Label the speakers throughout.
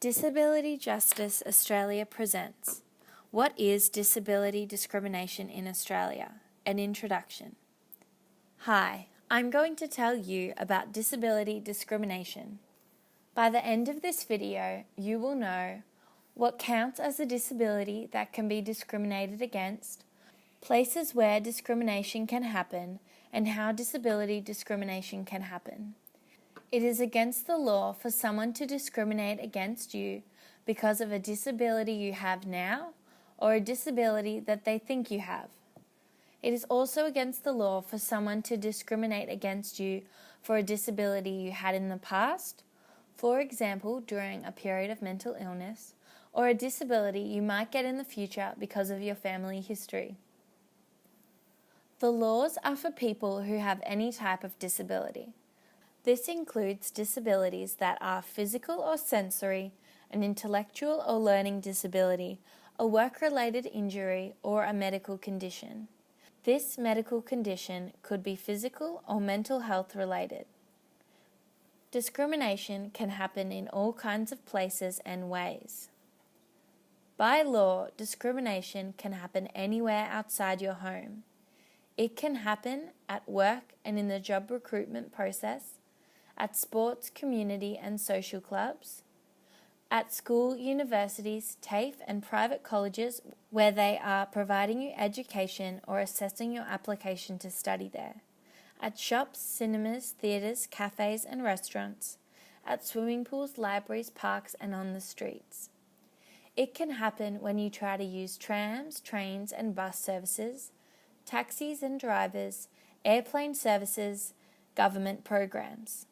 Speaker 1: Disability Justice Australia presents What is Disability Discrimination in Australia? An introduction. Hi, I'm going to tell you about disability discrimination. By the end of this video, you will know what counts as a disability that can be discriminated against, places where discrimination can happen, and how disability discrimination can happen. It is against the law for someone to discriminate against you because of a disability you have now or a disability that they think you have. It is also against the law for someone to discriminate against you for a disability you had in the past, for example, during a period of mental illness, or a disability you might get in the future because of your family history. The laws are for people who have any type of disability. This includes disabilities that are physical or sensory, an intellectual or learning disability, a work-related injury, or a medical condition. This medical condition could be physical or mental health related. Discrimination can happen in all kinds of places and ways. By law, discrimination can happen anywhere outside your home. It can happen at work and in the job recruitment process, at sports, community and social clubs, at school, universities, TAFE and private colleges where they are providing you education or assessing your application to study there, at shops, cinemas, theatres, cafes and restaurants, at swimming pools, libraries, parks and on the streets. It can happen when you try to use trams, trains and bus services, taxis and drivers, airplane services, government programs.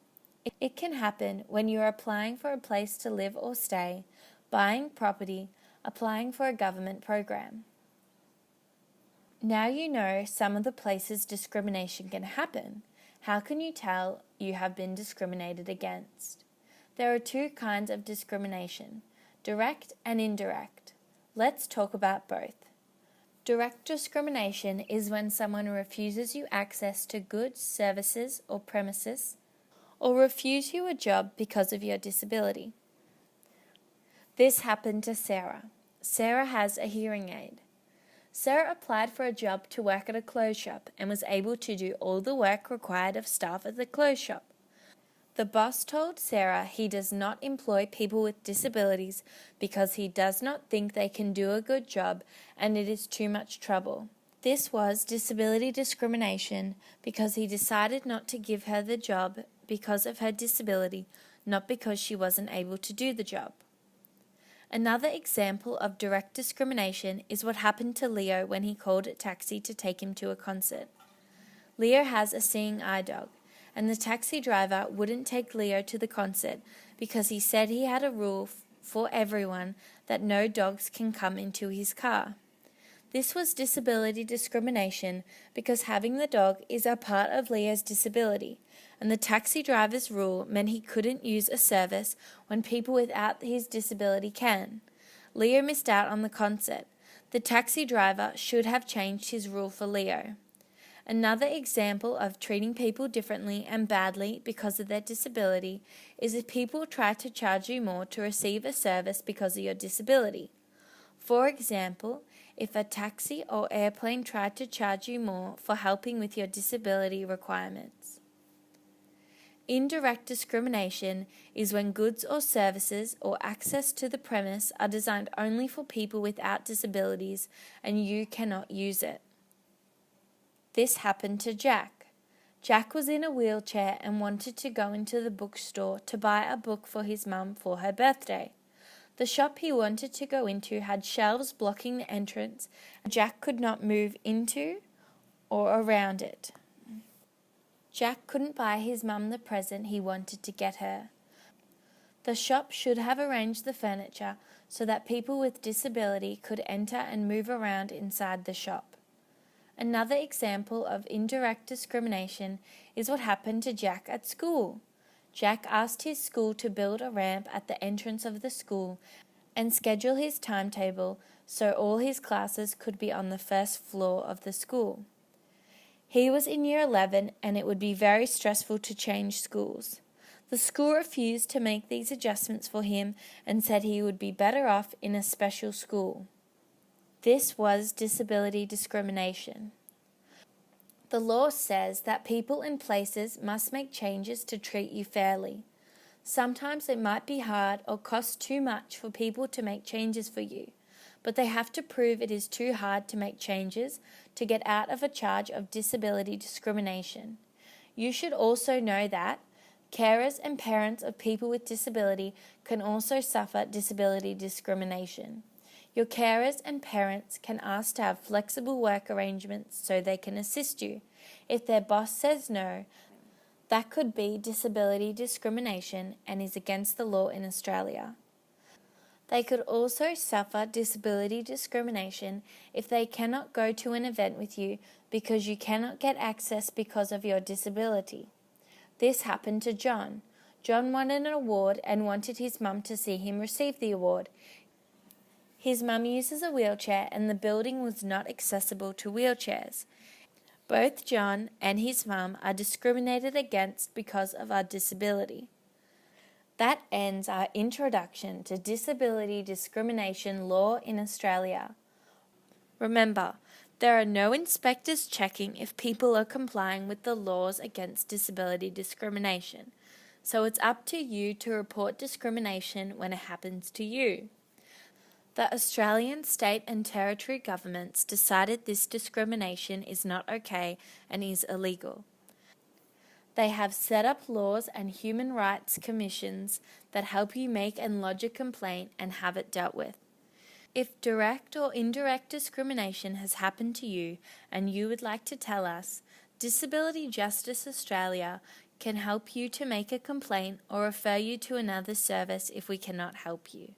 Speaker 1: It can happen when you are applying for a place to live or stay, buying property, applying for a government program. Now you know some of the places discrimination can happen. How can you tell you have been discriminated against? There are two kinds of discrimination, direct and indirect. Let's talk about both. Direct discrimination is when someone refuses you access to goods, services, or premises, or refuse you a job because of your disability. This happened to Sarah. Sarah has a hearing aid. Sarah applied for a job to work at a clothes shop and was able to do all the work required of staff at the clothes shop. The boss told Sarah he does not employ people with disabilities because he does not think they can do a good job and it is too much trouble. This was disability discrimination because he decided not to give her the job because of her disability, not because she wasn't able to do the job. Another example of direct discrimination is what happened to Leo when he called a taxi to take him to a concert. Leo has a seeing eye dog, and the taxi driver wouldn't take Leo to the concert because he said he had a rule for everyone that no dogs can come into his car. This was disability discrimination because having the dog is a part of Leo's disability, and the taxi driver's rule meant he couldn't use a service when people without his disability can. Leo missed out on the concert. The taxi driver should have changed his rule for Leo. Another example of treating people differently and badly because of their disability is if people try to charge you more to receive a service because of your disability. For example, if a taxi or airplane tried to charge you more for helping with your disability requirements. Indirect discrimination is when goods or services or access to the premise are designed only for people without disabilities and you cannot use it. This happened to Jack. Jack was in a wheelchair and wanted to go into the bookstore to buy a book for his mum for her birthday. The shop he wanted to go into had shelves blocking the entrance, and Jack could not move into or around it. Jack couldn't buy his mum the present he wanted to get her. The shop should have arranged the furniture so that people with disability could enter and move around inside the shop. Another example of indirect discrimination is what happened to Jack at school. Jack asked his school to build a ramp at the entrance of the school and schedule his timetable so all his classes could be on the first floor of the school. He was in year 11 and it would be very stressful to change schools. The school refused to make these adjustments for him and said he would be better off in a special school. This was disability discrimination. The law says that people and places must make changes to treat you fairly. Sometimes it might be hard or cost too much for people to make changes for you, but they have to prove it is too hard to make changes to get out of a charge of disability discrimination. You should also know that carers and parents of people with disability can also suffer disability discrimination. Your carers and parents can ask to have flexible work arrangements so they can assist you. If their boss says no, that could be disability discrimination and is against the law in Australia. They could also suffer disability discrimination if they cannot go to an event with you because you cannot get access because of your disability. This happened to John. John won an award and wanted his mum to see him receive the award. His mum uses a wheelchair and the building was not accessible to wheelchairs. Both John and his mum are discriminated against because of our disability. That ends our introduction to disability discrimination law in Australia. Remember, there are no inspectors checking if people are complying with the laws against disability discrimination, so it's up to you to report discrimination when it happens to you. The Australian state and territory governments decided this discrimination is not okay and is illegal. They have set up laws and human rights commissions that help you make and lodge a complaint and have it dealt with. If direct or indirect discrimination has happened to you and you would like to tell us, Disability Justice Australia can help you to make a complaint or refer you to another service if we cannot help you.